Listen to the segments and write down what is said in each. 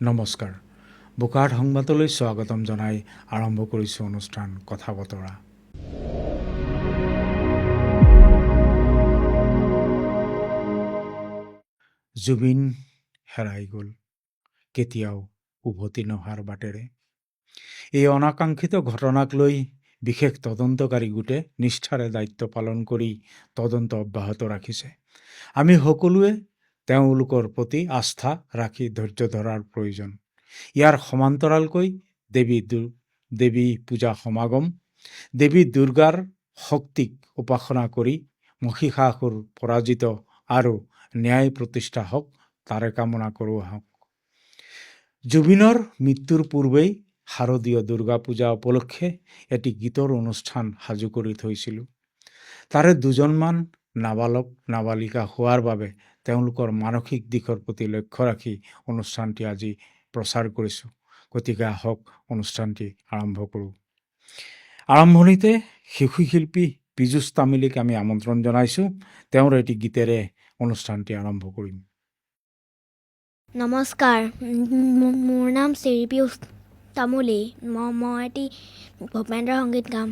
নমস্কাৰ। বোকাহাট সংবাদলৈ স্বাগতম জনাই আৰম্ভ কৰিছোঁ অনুষ্ঠান কথা বতৰা। জুবিন হেৰাই গ'ল, কেতিয়াও উভতি নহাৰ বাটেৰে। এই অনাকাংক্ষিত ঘটনাক লৈ বিশেষ তদন্তকাৰী গোটে নিষ্ঠাৰে দায়িত্ব পালন কৰি তদন্ত অব্যাহত ৰাখিছে। আমি সকলোৱে তেওঁলোকৰ প্ৰতি আস্থা ৰাখি ধৈৰ্য ধৰাৰ প্ৰয়োজন। ইয়াৰ সমান্তৰালকৈ দেৱী পূজা সমাগম, দেৱী দুৰ্গাৰ শক্তিক উপাসনা কৰি মহিষাসুৰ পৰাজিত আৰু ন্যায় প্ৰতিষ্ঠা হওক, তাৰে কামনা কৰোঁ আহক। জুবিনৰ মৃত্যুৰ পূৰ্বেই শাৰদীয় দুৰ্গা পূজা উপলক্ষে এটি গীতৰ অনুষ্ঠান সাজু কৰি থৈছিলোঁ। তাৰে দুজনমান নাবালক নাবালিকা হোৱাৰ বাবে তেওঁলোকৰ মানসিক দিশৰ প্ৰতি লক্ষ্য ৰাখি অনুষ্ঠানটি আজি প্ৰচাৰ কৰিছোঁ। গতিকে আহক অনুষ্ঠানটি আৰম্ভ কৰোঁ। আৰম্ভণিতে শিশু শিল্পী পীযুষ তামিলীক আমি আমন্ত্ৰণ জনাইছোঁ। তেওঁৰ এটি গীতেৰে অনুষ্ঠানটি আৰম্ভ কৰিম। নমস্কাৰ, মোৰ নাম শ্ৰী পীযুষ তামুলী। মই এটি ভূপেন্দ্ৰ সংগীত গাম।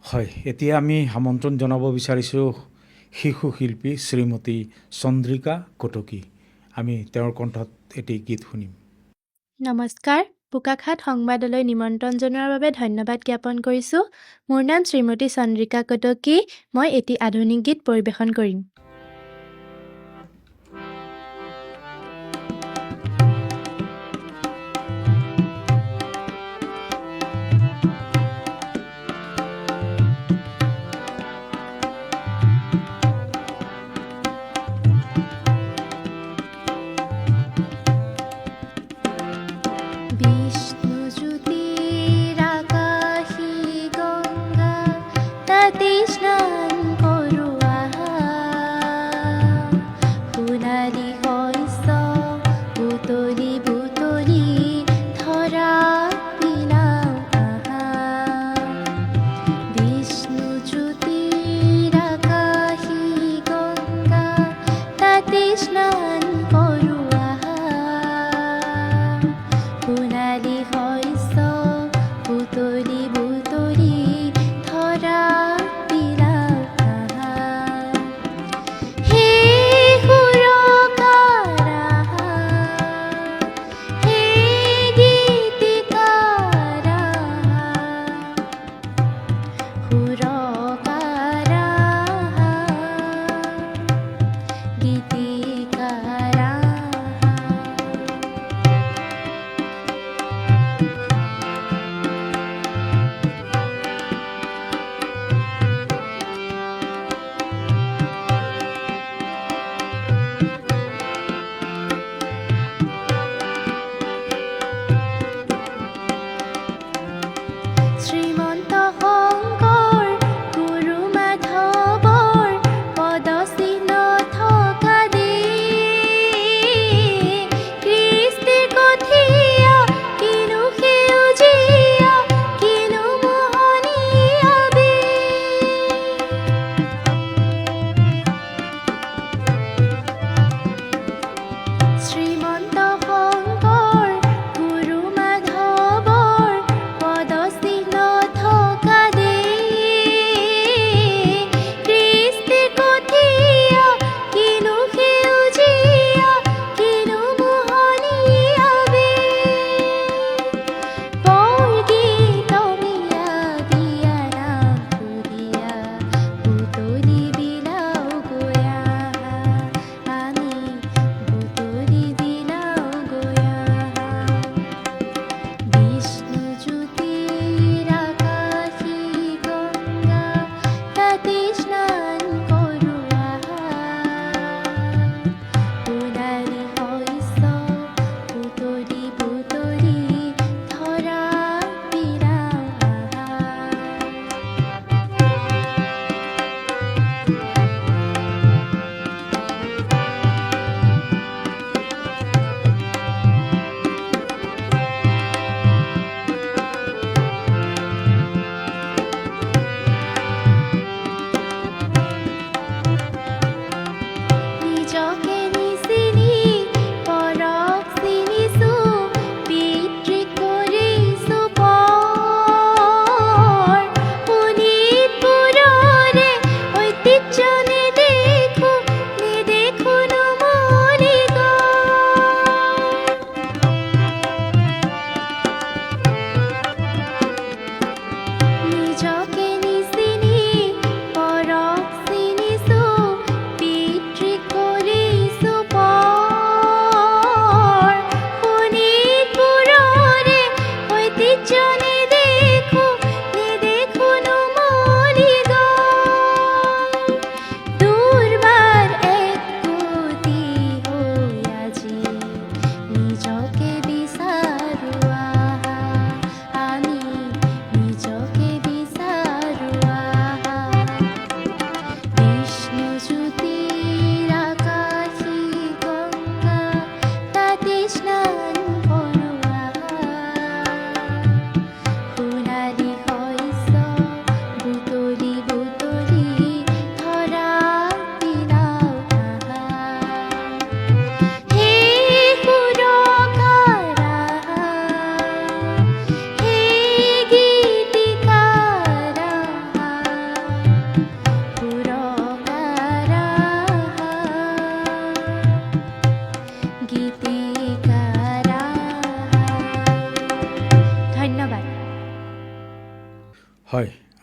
হয়, এতিয়া আমি আমন্ত্ৰণ জনাব বিচাৰিছোঁ শিশু শিল্পী শ্ৰীমতী চন্দ্ৰিকা কটকী। আমি তেওঁৰ কণ্ঠত এটি গীত শুনিম। নমস্কাৰ, বোকাখাত সংবাদলৈ নিমন্ত্ৰণ জনোৱাৰ বাবে ধন্যবাদ জ্ঞাপন কৰিছোঁ। মোৰ নাম শ্ৰীমতী চন্দ্ৰিকা কটকী। মই এটি আধুনিক গীত পৰিৱেশন কৰিম। বিষ্ণুজ্যোতিৰ আকাশী গংগা তাতে স্নান কৰোঁ আহা,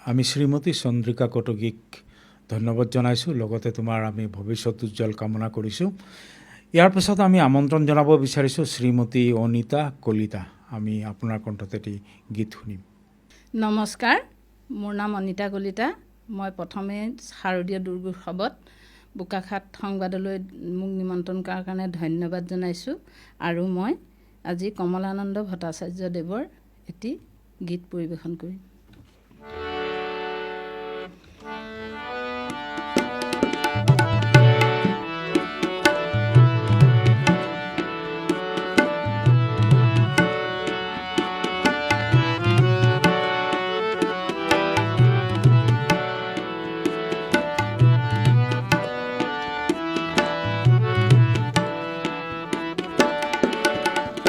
আমি শ্ৰীমতী চন্দ্ৰিকা কটকীক ধন্যবাদ জনাইছোঁ, লগতে তোমাৰ আমি ভৱিষ্যত উজ্জ্বল কামনা কৰিছোঁ। ইয়াৰ পিছত আমি আমন্ত্ৰণ জনাব বিচাৰিছোঁ শ্ৰীমতী অনিতা কলিতা। আমি আপোনাৰ কণ্ঠত এটি গীত শুনিম। নমস্কাৰ, মোৰ নাম অনিতা কলিতা। মই প্ৰথমে শাৰদীয় দুৰ্গোৎসৱত বোকাখাট সংবাদলৈ মোক নিমন্ত্ৰণ কৰাৰ কাৰণে ধন্যবাদ জনাইছোঁ। আৰু মই আজি কমলানন্দ ভট্টাচাৰ্যদেৱৰ এটি গীত পৰিৱেশন কৰিম।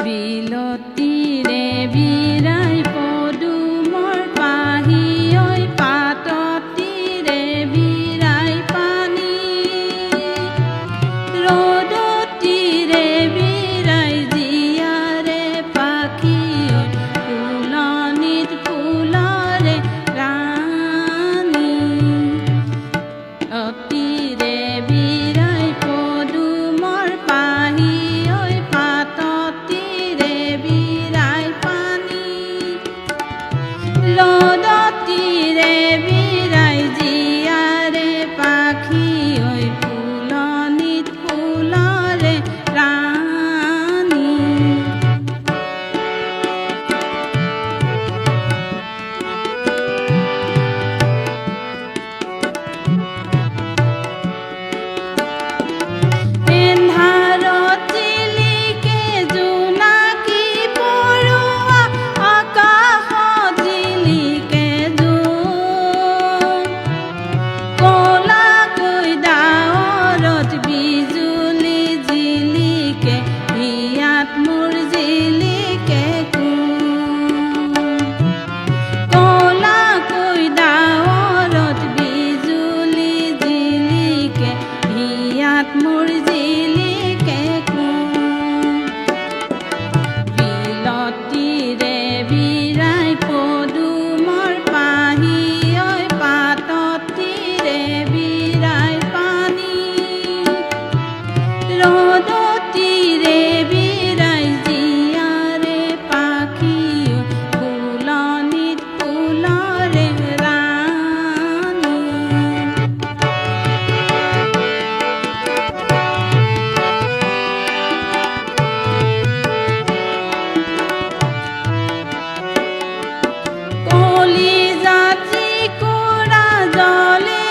বিলতীৰে বিৰাই পদুমৰ পাহি ঐ পাততীৰে বিৰাই পানী ৰ'দতীৰে বিৰাই জীয়াৰে পাখি ঐ ফুলনিত ফুলৰে ৰাণী অতীৰে বিৰাই পদুমৰ পাহি ঐ পাততীৰে বিৰাই পানী ৰ'দতীৰে বিৰাই জীয়াৰে পাখি ঐ ফুলনিত ফুলৰে ৰাণী এন্ধাৰত জিলিকে জোনাকী পৰুৱা আকাশত জিলিকে জোন ক'লাকৈ ডাৱৰত বিজুলী জিলিকে হিয়াত মোৰ জিলিকে কোন ক'লাকৈ ডাৱৰত বিজুলী জিলিকে হিয়াত মোৰ জিলিকে কোন বিলতীৰে বিৰাই পদুমৰ পাহি ঐ পাততীৰে বিৰাই পানী ৰ'দতীৰে বিৰাই জীয়াৰে পাখি ঐ ফুলনিত ফুলৰে ৰাণী কলিজাত চিকুৰা জলে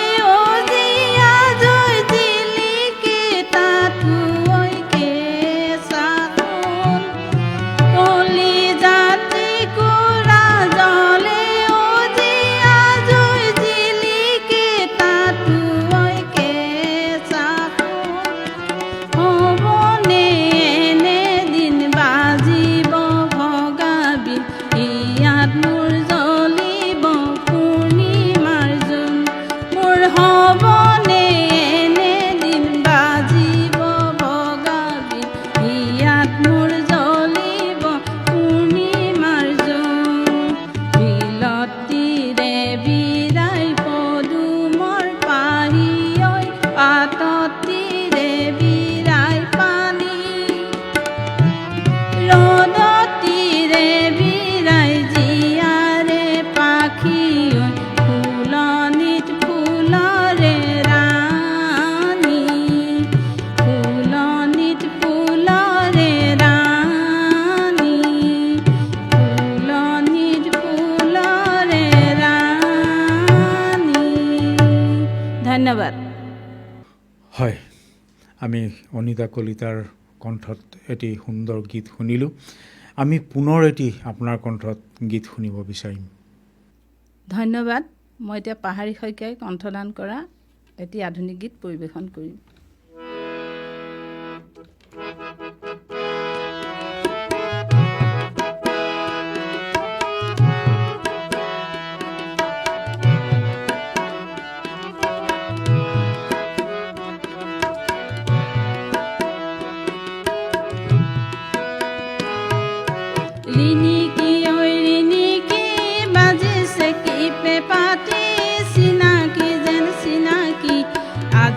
অজিয়া জয় জিলিকে তাতো ঐ কেঁচা সোণ কলিজাত চিকুৰা জলে অজিয়া জয় জিলিকে তাতো ঐ কেঁচা সোণ হ'বনে এনে দিন বাজিব ভগাবি ইয়াত মোৰ জ্বলিব পূৰ্ণিমাৰ জোন মোৰ হ'বনে এনে দিন বাজিব ভগাবি ইয়াত মোৰ জ্বলিব পূৰ্ণিমাৰ জোন বিলতীৰে বিৰাই পদুমৰ পাহি ঐ পাততীৰে বিৰাই পানী ৰ'দতীৰে বিৰাই জীয়াৰে পাখি ঐ ফুলনিত ফুলৰে ৰাণী ফুলনিত ফুলৰে ৰাণী ফুলনিত ফুলৰে ৰাণী। ধন্যবাদ। হয়, আমি অনিতা কলিতাৰ কণ্ঠত এটি সুন্দৰ গীত শুনিলোঁ। আমি পুনৰ এটি আপোনাৰ কণ্ঠত গীত শুনিব বিচাৰিম। ধন্যবাদ। মই এতিয়া পাহাৰী শইকীয়াই কণ্ঠদান কৰা এটি আধুনিক গীত পৰিৱেশন কৰিম। ৰিণিকি ঐ ৰিণিকি বাজিছে কি পেপাতি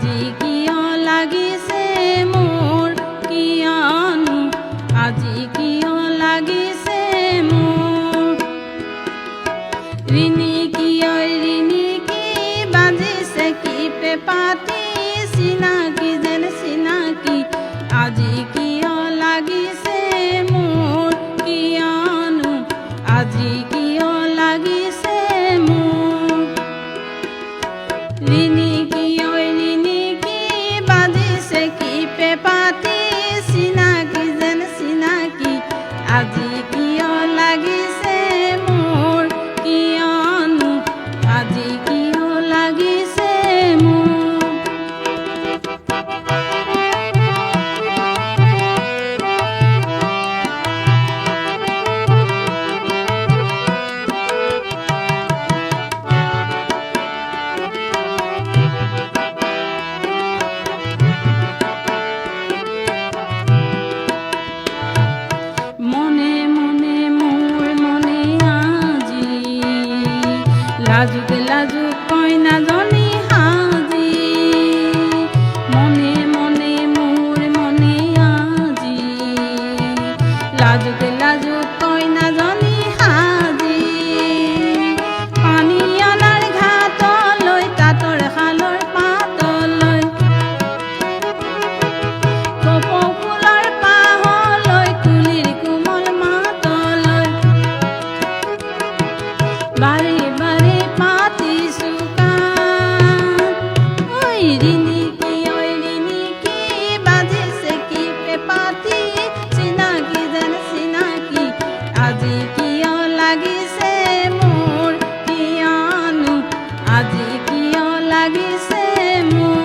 আজি কিয় লাগিছে মোৰ কিয়নো আজি কিয় লাগিছে মোৰ ৰিণি কি বাজিছে কি পেপাতি চিনাকি যেন চিনাকি আজি কিয় লাগিছে মোৰ কিয়নো আজি কিয় লাগিছে মোৰ ৰিণি কি বাজিছে কি পেপাতি চিনাকি যেন চিনাকি আজি কিয় লাগিছে মোৰ কিয়নো আজি কিয় লাগিছে মোৰ মনে মনে মোৰ মনে আজি লাজুক লাজুক কইনাজনী সাজি মনে মনে মোৰ মনে আজি লাজুক লাজুক কইনাজনী সাজি পানী অনাৰ ঘাটলৈ তাঁতৰ শালৰ পাতলৈ কপৌ ফুলৰ পাহলৈ কুলিৰ কোমল মাতলৈ বাৰে বাৰে পাতিছো কাণ ঐ ৰিণি কি বাজিছে কি পেপাতি চিনাকি যেন চিনাকি আজি কিয় লাগিছে মোৰ কিয়নো আজি কিয় লাগিছে মোৰ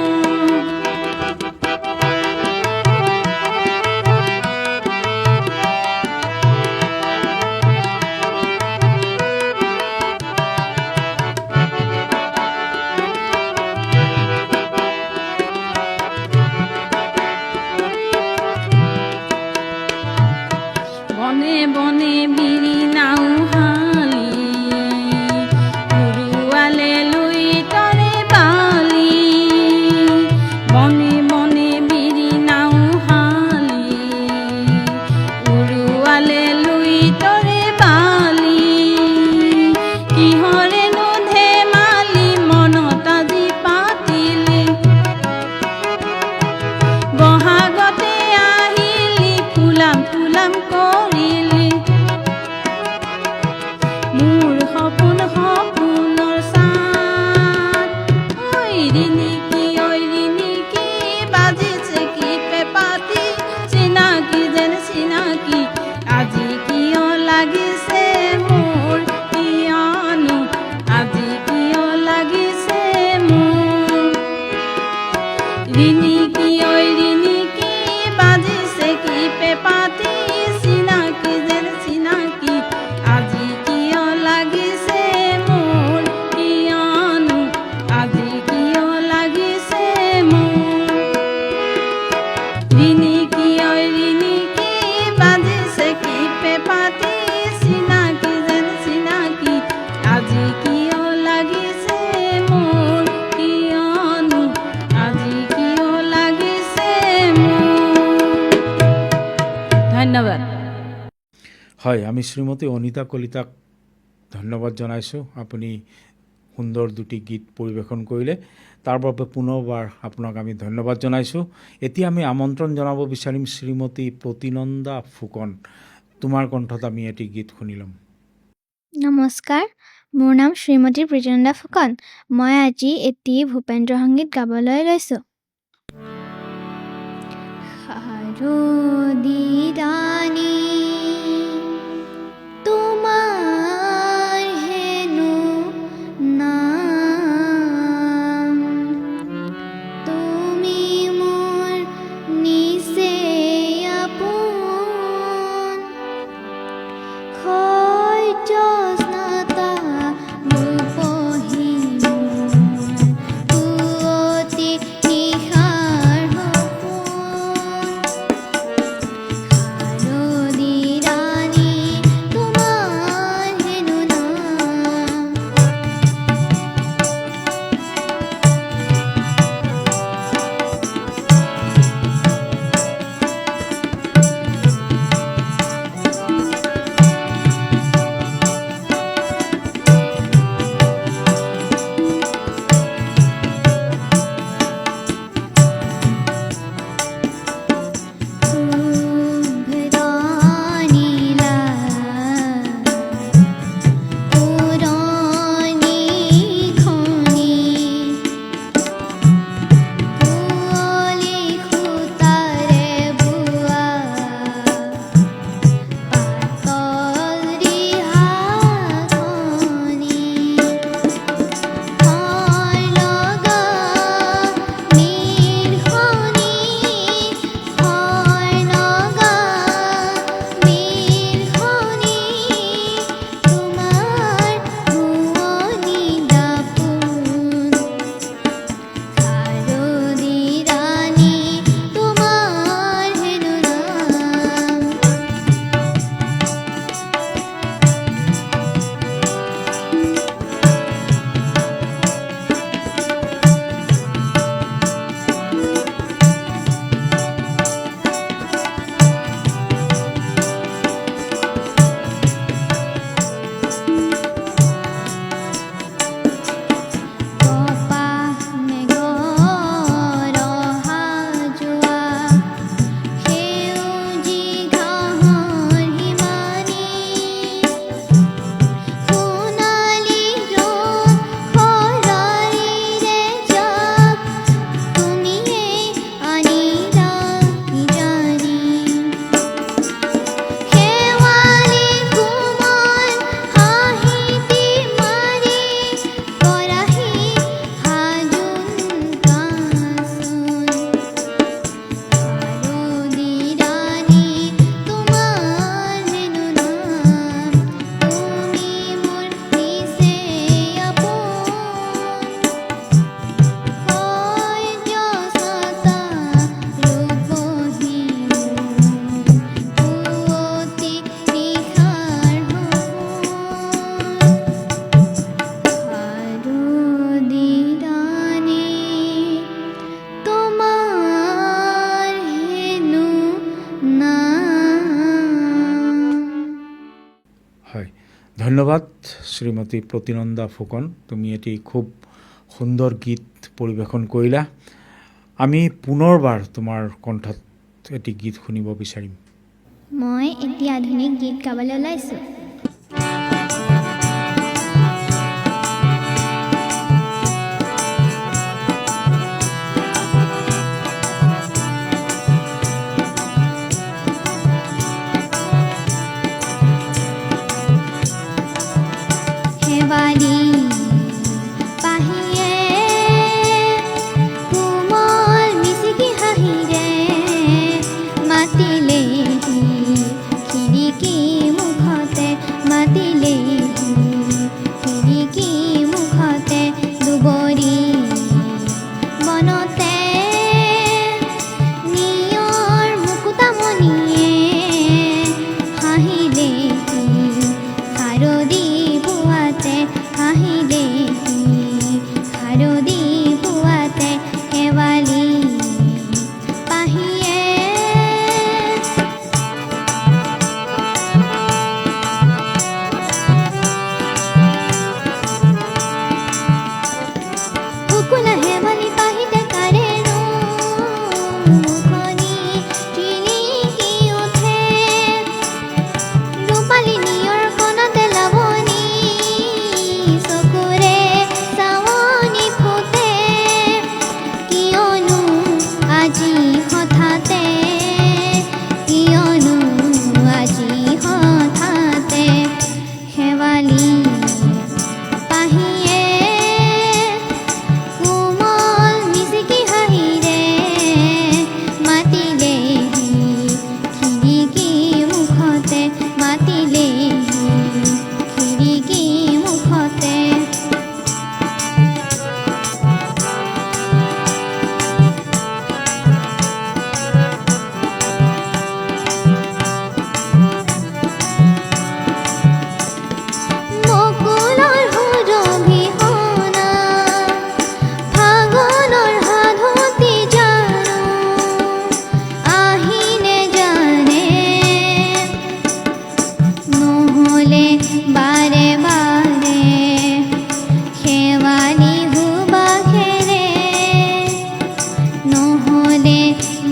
বনে বনে বিৰি নাও হালি উৰুৱালে লৈ তৰে বালি বনে বনে বিৰি নাও হালি উৰুৱালে লৈ তৰে বালি কিহৰেনো ধেমালি মনত আজি পাতিলে বহাগতে আহিলি ফুলাম ফুলাম কৰিলি মোৰ সপোন সপোনৰ চাত ঐ ৰিণি কি বাজিছে কি পেপাতি চিনাকি যেন চিনাকি আজি কিয় লাগিছে মোৰ কিয়নো আজি কিয় লাগিছে মোৰ ৰিণি কি বাজিছে কি পেপাতি চিনাকি যেন চিনাকি আজি কিয় লাগিছে মোৰ কিয়নো আজি কিয় লাগিছে মোৰ ৰিণি কি বাজিছে কি পেপাতি চিনাকি যেন চিনাকি আজি কিয় লাগিছে মোৰ কিয়নো আজি কিয় লাগিছে মোৰ ধন্যবাদ হয় আমি শ্ৰীমতী অনিতা কলিতাক ধন্যবাদ জনাইছোঁ আপুনি সুন্দৰ দুটি গীত পৰিৱেশন কৰিলে তাৰ বাবে পুনৰবাৰ আপোনাক আমি ধন্যবাদ জনাইছোঁ এতিয়া আমি আমন্ত্ৰণ জনাব বিচাৰিম শ্ৰীমতী প্ৰতিনন্দা ফুকন তোমাৰ কণ্ঠত আমি এটি গীত শুনি ল'ম নমস্কাৰ মোৰ নাম শ্ৰীমতী প্ৰীতিনন্দা ফুকন মই আজি এটি ভূপেন্দ্ৰ সংগীত গাবলৈ লৈছোঁ শাৰদিদানি তোমাৰ হেনো নাম তুমি মোৰ নিচেই আপোন জ্যোৎস্নাতা ৰূপহীন পুৱতি নিশাৰ সপোন ধন্যবাদ শ্ৰীমতী প্ৰতিনন্দা ফুকন, তুমি এটি খুব সুন্দৰ গীত পৰিৱেশন কৰিলা। আমি পুনৰবাৰ তোমাৰ কণ্ঠত এটি গীত শুনিব বিচাৰিম। মই এটি আধুনিক গীত গাবলৈ ওলাইছোঁ। শেৱালি পাহিয়ে কোমল মিচিকি হাঁহিৰে মাতিলেহি, খিৰিকী মুখতে মাতিলেহি, খিৰিকী মুখতে দুবৰি বনতে নিয়ৰ মুকুতামণিয়ে হাঁহিলেহি, শাৰদী পুৱাতে হাঁহিলেহি, শাৰদী পুৱাতে শেৱালি পাহিয়ে। শুকুলা শেৱালি পাহিতে কাৰেনো মুখনি জিলিকি উঠে, ৰূপালী নিয়ৰ কণতে লাৱনী চকুৰে চাৱনী ফুটে, কিয়নো আজি হঠাতে, কিয়নো আজি হঠাতে শেৱালি পাহিয়ে কোমল মিচিকি হাঁহিৰে মাতিলেহি, খিৰিকী মুখতে মাতিলেহি, খিৰিকী মুখতে। বকুলৰ সুৰভিহনা ফাগুনৰ সাধুতি জানো, আহিনে জানে নহ'লে বাৰে বাৰে শেৱালি সুবাসেৰে, নহ'লে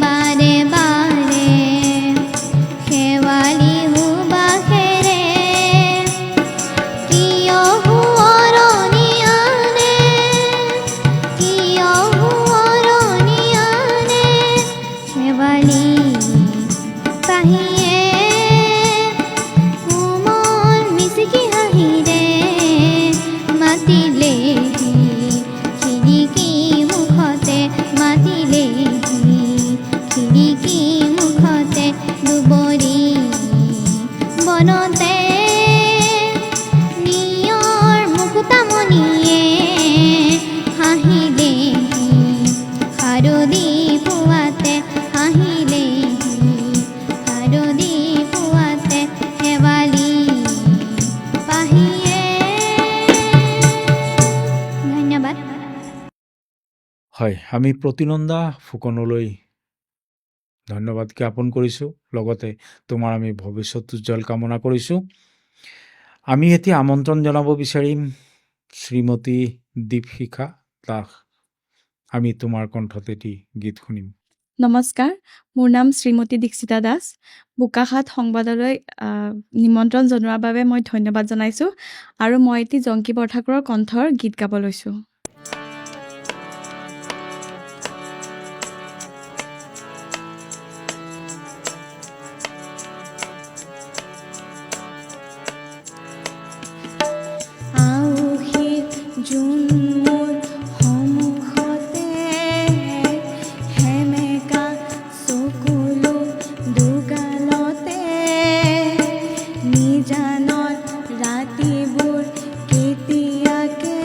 বাৰে বাৰে শেৱালি সুবাসেৰে, কিয় সোঁৱৰণি আনে, কিয় সোঁৱৰণি আনে শেৱালি পাহিয়ে কোমল মিচিকি হাঁহিৰে মাতিলেহি, খিৰিকী মুখতে মাতিলেহি, খিৰিকী মুখতে দুবৰি বনতে নিয়ৰ মুকুতামণিয়ে হাঁহিলেহি, শাৰদী পুৱাতে হাঁহিলেহি, শাৰদী পুৱাতে শেৱালি পাহিয়ে। ধন্যবাদ। হয়, আমি প্ৰতিনন্দা ফুকনলৈ ধন্যবাদ জ্ঞাপন কৰিছোঁ, লগতে তোমাৰ আমি ভৱিষ্যত উজ্জ্বল কামনা কৰিছোঁ। আমি এতিয়া আমন্ত্ৰণ জনাব বিচাৰিম শ্ৰীমতী দীপশিখা দাস। আমি তোমাৰ কণ্ঠত এটি গীত শুনিম। নমস্কাৰ, মোৰ নাম শ্ৰীমতী দীক্ষিতা দাস। বোকাখাত সংবাদলৈ নিমন্ত্ৰণ জনোৱাৰ বাবে মই ধন্যবাদ জনাইছোঁ আৰু মই এটি জংকী বৰঠাকুৰৰ কণ্ঠৰ গীত গাব লৈছোঁ। আউসীত জোন মোৰ সন্মুখতে, সেমেকা চকুলো দুগালতে, নিজানত ৰাতিবোৰ কেতিয়াকে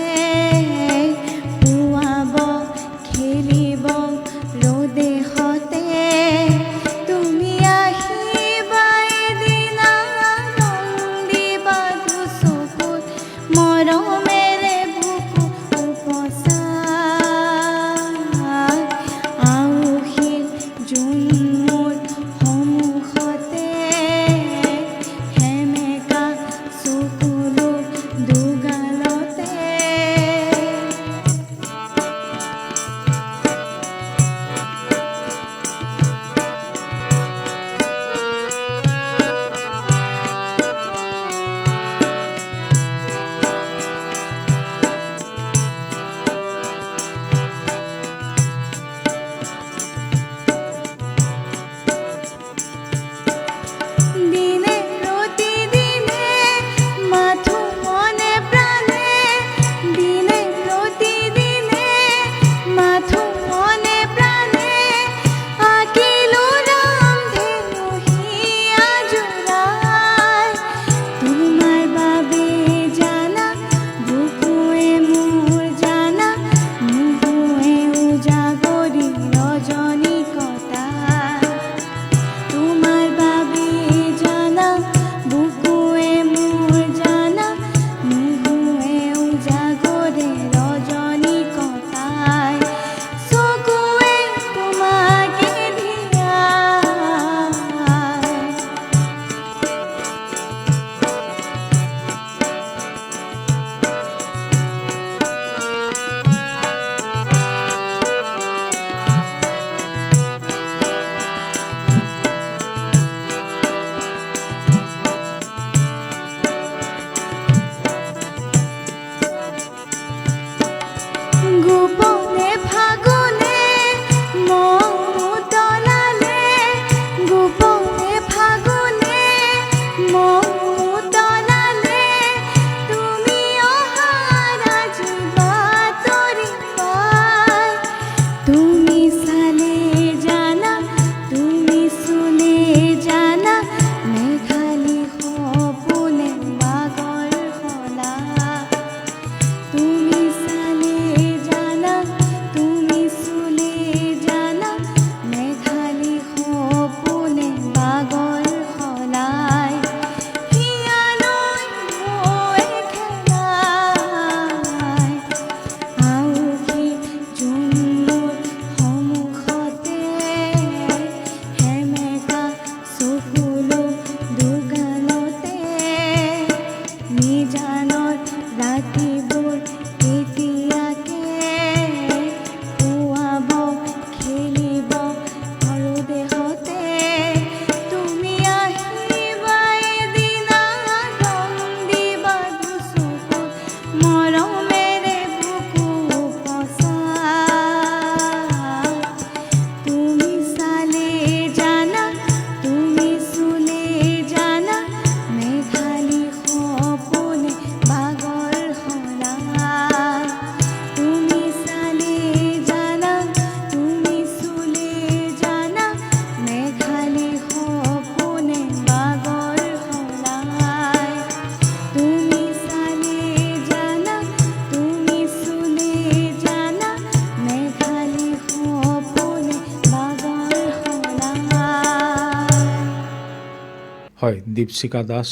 হয় দীপশিকা দাস,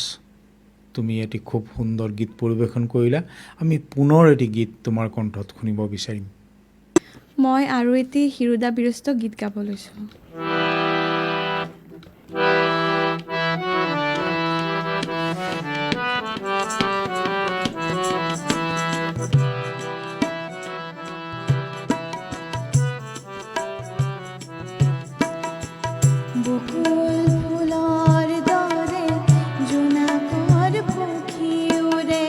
তুমি এটি খুব সুন্দৰ গীত পৰিৱেশন কৰিলা। আমি পুনৰ এটি গীত তোমাৰ কণ্ঠত শুনিব বিচাৰিম। মই আৰু এটি হিৰুদা বিৰস্ত গীত গাব লৈছোঁ। বকুল ফুলৰ দৰে জোনাকৰ পক্ষী উৰে,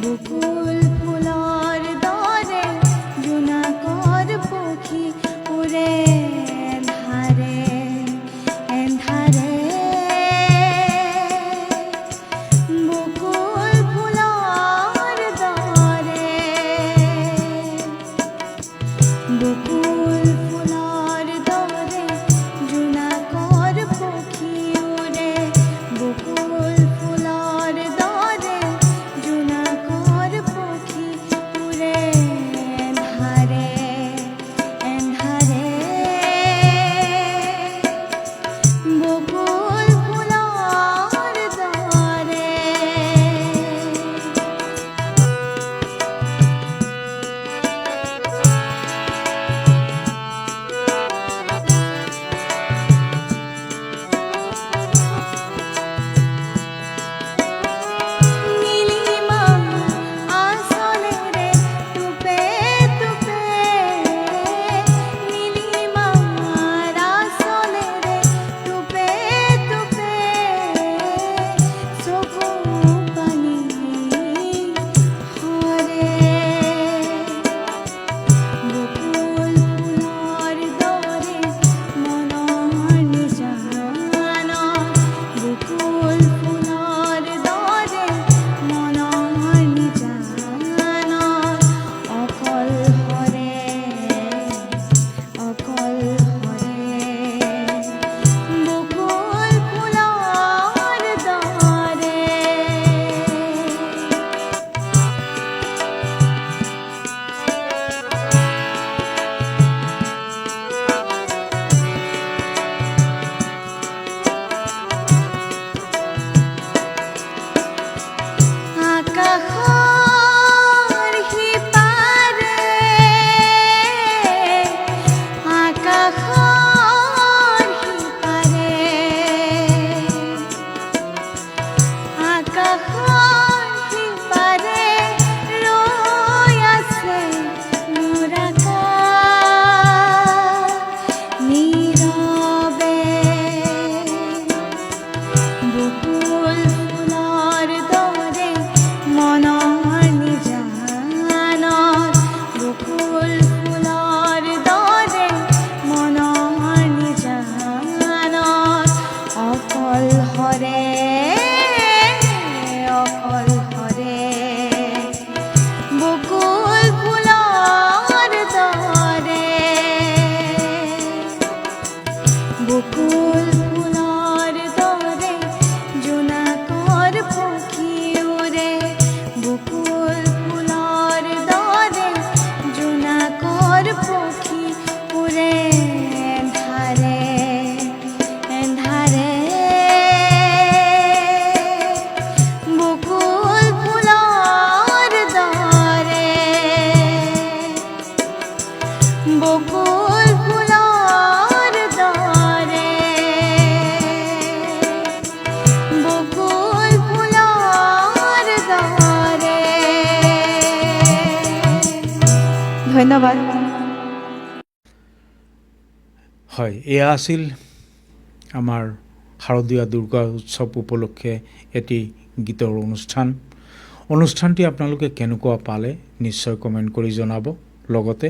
বকুল ফুলৰ দৰে জোনাকৰ পক্ষী উৰে, এন্ধাৰে এন্ধাৰে বকুল ফুলৰ দৰে, বকুল ফুলৰ দৰে জোনাকৰ পক্ষী উৰে, বকুল ফুলৰ দৰে জোনাকৰ পক্ষী উৰে, এন্ধাৰে এন্ধাৰে বকুল ফুলৰ দৰে। নীলিমা আঁচলেৰে টুপে টুপে, নীলিমা আঁচলেৰে টুপে টুপে, চকু পানী সৰে, বকুল ফুলৰ দৰে মনৰ নিজানত, বকুল ফুলৰ দৰে মনৰ নিজানত, অকল হৰে অকল হৰে, বকুল ফুলৰ দৰে। আকাশৰ সিপাৰে, আকাশৰ সিপাৰে, আকাশৰ সিপাৰে ৰৈ আছে মোৰ আকাশ নীৰৱে, বকুল ফুলৰ দৰে মনৰ নিজানত, বকুল ফুলৰ দৰে মনৰ নিজানত, অকল হৰে অকল হৰে, বকুল ফুলৰ দৰে, বকুল ফুলৰ দৰে জোনাকৰ পক্ষী উৰে, বকুল ফুলৰ দৰে জোনাকৰ পক্ষী উৰে, এন্ধাৰে এন্ধাৰে বকুল ফুলৰ দৰে, বকুল ফুলৰ দৰে, বকুল ফুলৰ দৰে। ধন্যবাদ। হয়, এয়া আছিল আমাৰ শাৰদীয় দুৰ্গা উৎসৱ উপলক্ষে এটি গীতৰ অনুষ্ঠানটি আপোনালোকে কেনেকুৱা পালে নিশ্চয় কমেণ্ট কৰি জনাব। লগতে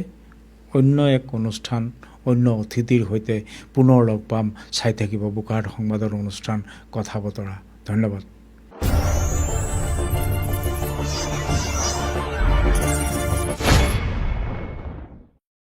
অন্য এক অনুষ্ঠান, অন্য অতিথিৰ সৈতে পুনৰ লগ পাম। চাই থাকিব বোকাখাত সংবাদৰ অনুষ্ঠান কথা বতৰা। ধন্যবাদ।